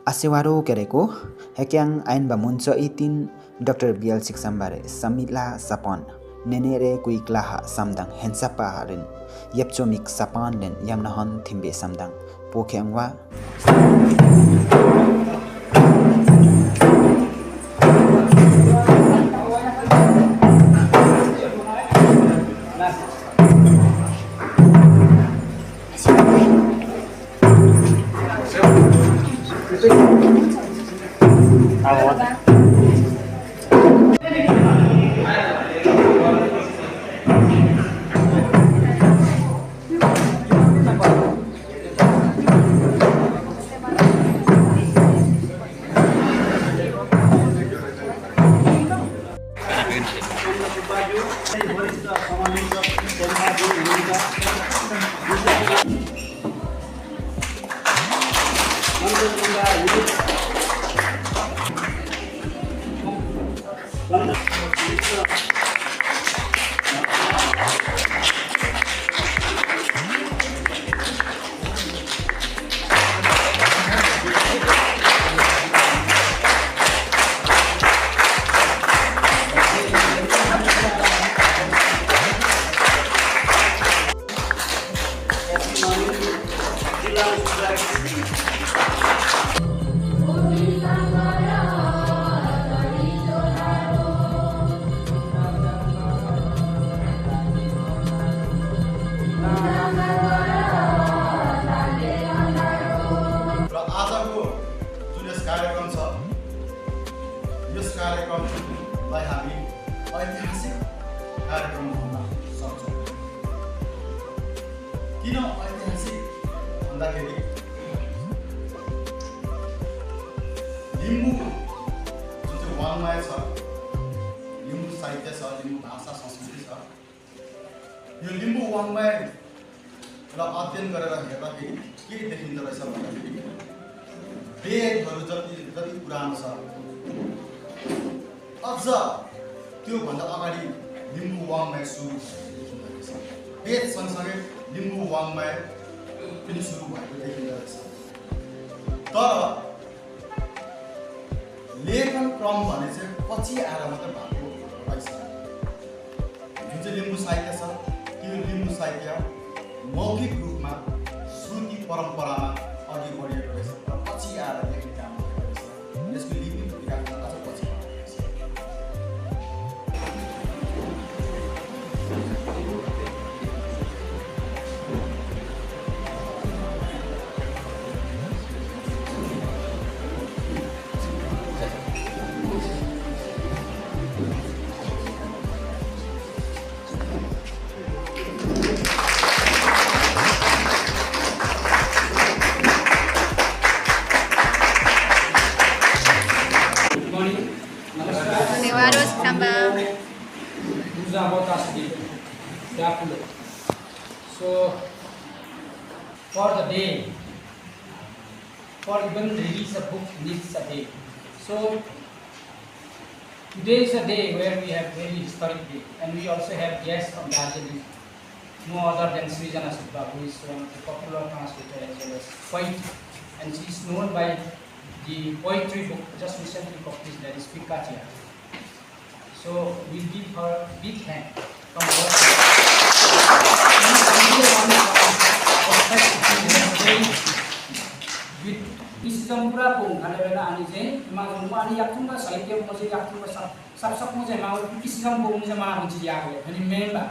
Asiwaro kereko hekyang ain ba munco itin Dr. Bial Siksambare samila sapon nenere kuiklaha samdang hensapa harin yepchomik sapan den yamnahon thimbe samdang pokhengwa कार्यक्रमलाई हामी ऐतिहासिक कार्यक्रम भन्न सक्छौँ। किन ऐतिहासिक भन्दाखेरि लिम्बू जुन चाहिँ वाङ्मय छ, लिम्बू साहित्य छ, लिम्बू भाषा संस्कृति छ, यो लिम्बू वाङ्मयलाई अध्ययन गरेर हेर्दाखेरि के देखिँदो रहेछ भन्दाखेरि वेदहरू जति पुरानो छ अझ त्योभन्दा अगाडि लिम्बू वाङ्मय सुरु देखिँदो रहेछ। वेद सँगसँगै लिम्बू वाङ्मय पनि सुरु भएको देखिँदो रहेछ। तर लेखन क्रम भने चाहिँ पछि आएर मात्रै भएको रहेछ। जुन चाहिँ लिम्बू साहित्य छ त्यो लिम्बू साहित्य मौखिक रूपमा श्रुति परम्परामा अघि बढेको रहेछ र पछि आएर लेख्ने काम गरेको रहेछ। यसको लिपिक विकास अझ पछि So, for the day, for even release a book needs a day. So, today is a day where we have very historic day, and we also have guests from Darjeeling, no other than Srijana Subba, who is one of the popular translator as well as poet, and she is known by the poetry book just recently published, that is Pikatia. So, we give her a big hand from our Islamura pun ada benda ani je, memang semua ani yang tunggu sahaja mesti yang tunggu sab mesti mau Islam pun mesti mau mesti jaga. Jadi memang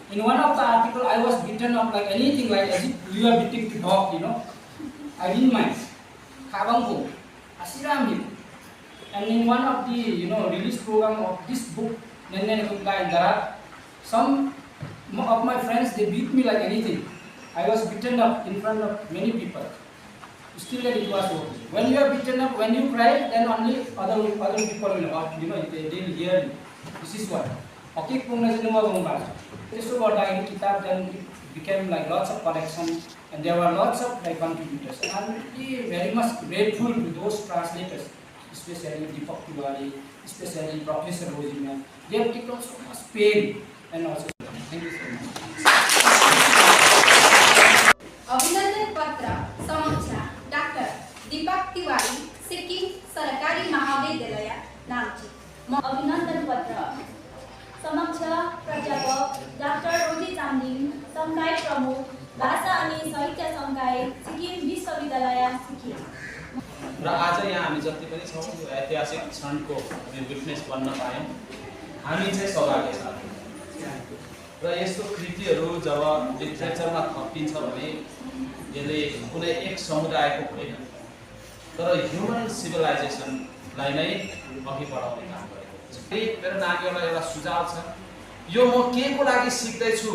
in one of the article I was beaten up like anything like as if you are beating the dog, you know. I didn't mind. Kabang pun asiramil. And in one of the release program of this book, then there are some of my friends, they beat me like anything. I was beaten up in front of many people. Still that it was okay. When you are beaten up, when you cry, then only other people will hurt, they will hear you. This is what. Okay, this is what I kitab, then it became like lots of collection, and there were lots of contributors. And I'm really very much grateful to those translators, especially Deepak Tiwari, especially Professor Rosina. They have taken so much pain and also. Thank you so much. अभिनंदन पत्र समक्षा doctor Deepak Tiwari Sikkim सरकारी महाविद्यालय नाम्ची। म अभिनन्दन पत्र समक्ष प्राध्यापक doctor रोजी चामलिङ, समुदाय प्रमुख भाषा अनि साहित्य समुदाय सिक्किम विश्वविद्यालय सिक्किम। र आज यहाँ हामी जति पनि छौँ यो ऐतिहासिक क्षणको विटनेस बन्न पायौँ, हामी चाहिँ सौभाग्य छ। र यस्तो कृतिहरू जब लिटरेचरमा थपिन्छ भने यसले कुनै एक समुदायको होइन तर ह्युमन सिभिलाइजेसनलाई नै अघि बढाउने काम गरेको हुन्छ। मेरो नानीहरूलाई एउटा सुझाव छ, यो म के को लागि सिक्दैछु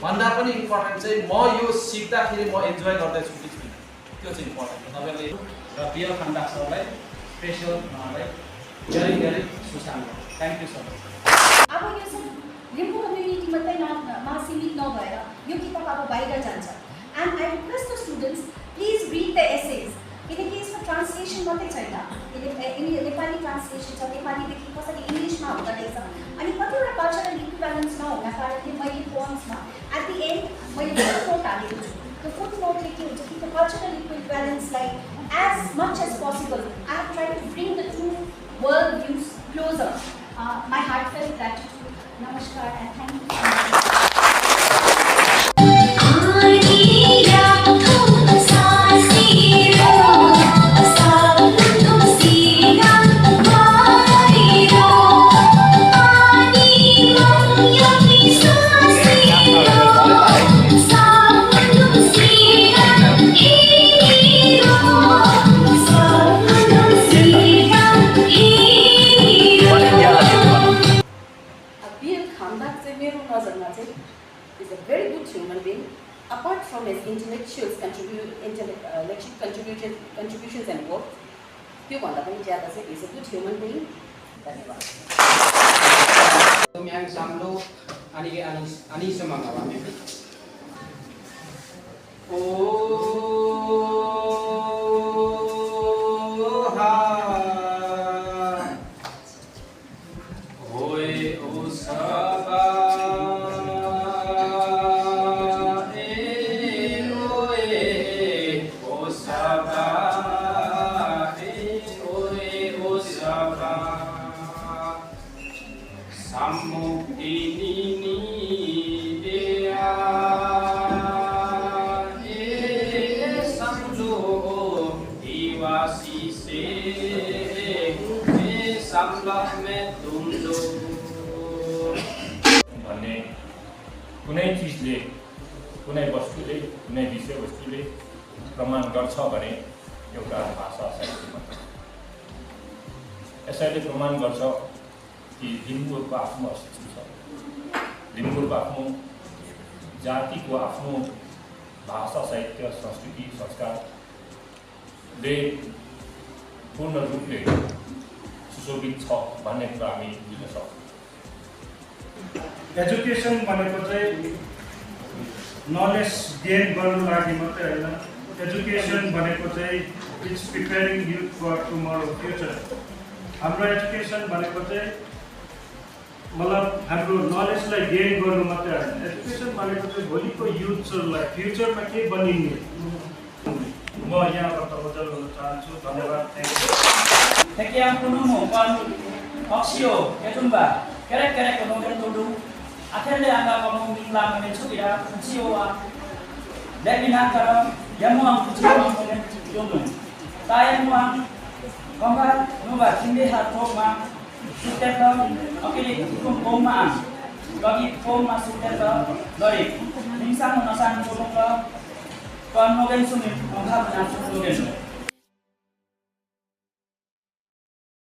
भन्दा पनि इम्पोर्टेन्ट चाहिँ म यो सिक्दाखेरि म इन्जोय गर्दैछु कि छुइनँ, त्यो चाहिँ इम्पोर्टेन्ट हो। तपाईँले र बिएल खन्दा सरलाई स्पेसल उहाँलाई धेरै धेरै सुझाव। Thank you so much. अब यो चाहिँ लिम्बू कम्युनिटी मात्रै सीमित नभएर यो किताब अब बाहिर जान्छ। And I request the students please read the essays, किनकि यसमा ट्रान्सलेसन मात्रै छैन, नेपाली ट्रान्सलेसन छ, नेपालीदेखि कसरी इङ्ग्लिसमा हुँदो रहेछ अनि कतिवटा कल्चरल इक्विभ्यालेन्स नहुँदा कारणले मैले पोइन्ट्समा एट दि एन्ड मैले फुटनोट हालेको छु। त्यो फुटनोटले के हुन्छ कि त्यो कल्चरल इक्विभ्यालेन्सलाई as much as possible I have tried to bring the two world views closer. My heartfelt gratitude. Namaskar and thank you so much. Is a very good human being. Apart from his intellectual contributions and work, he is a good human being. धन्यवाद। Yang samlo ani semanga wame. भन्ने कुनै चिजले, कुनै वस्तुले, कुनै विषयवस्तुले प्रमाण गर्छ भने एउटा भाषा साहित्य भन्छ। यसैले प्रमाण गर्छ कि लिम्बूको आफ्नो अस्तित्व छ, लिम्बूको आफ्नो जातिको आफ्नो भाषा साहित्य संस्कृति संस्कारले पूर्ण रूपले सुशोभित छ भन्ने कुरा हामी बुझ्न सक्छौँ। एजुकेसन भनेको चाहिँ नलेज गेन गर्नु लागि मात्रै होइन, एजुकेसन भनेको चाहिँ it's preparing youth for tomorrow future. हाम्रो एजुकेसन भनेको चाहिँ मतलब हाम्रो नलेजलाई गेन गर्नु मात्रै होइन, एजुकेसन भनेको चाहिँ भोलिको युथहरूलाई फ्युचरमा के बनिने म यहाँबाट उज्जवल हुन चाहन्छु। धन्यवाद। Thank you kuno pan oxio ketumba kerek kono ketudu akhirnya anga kono minglang mencukia oxio a lebina karo yamuang kucing kono yomu tayan muang konga nuba kinde hatok ma suteta okili koma bagi koma suteta lori ningsang nasan kono kon mogen sumi ongha na sutuden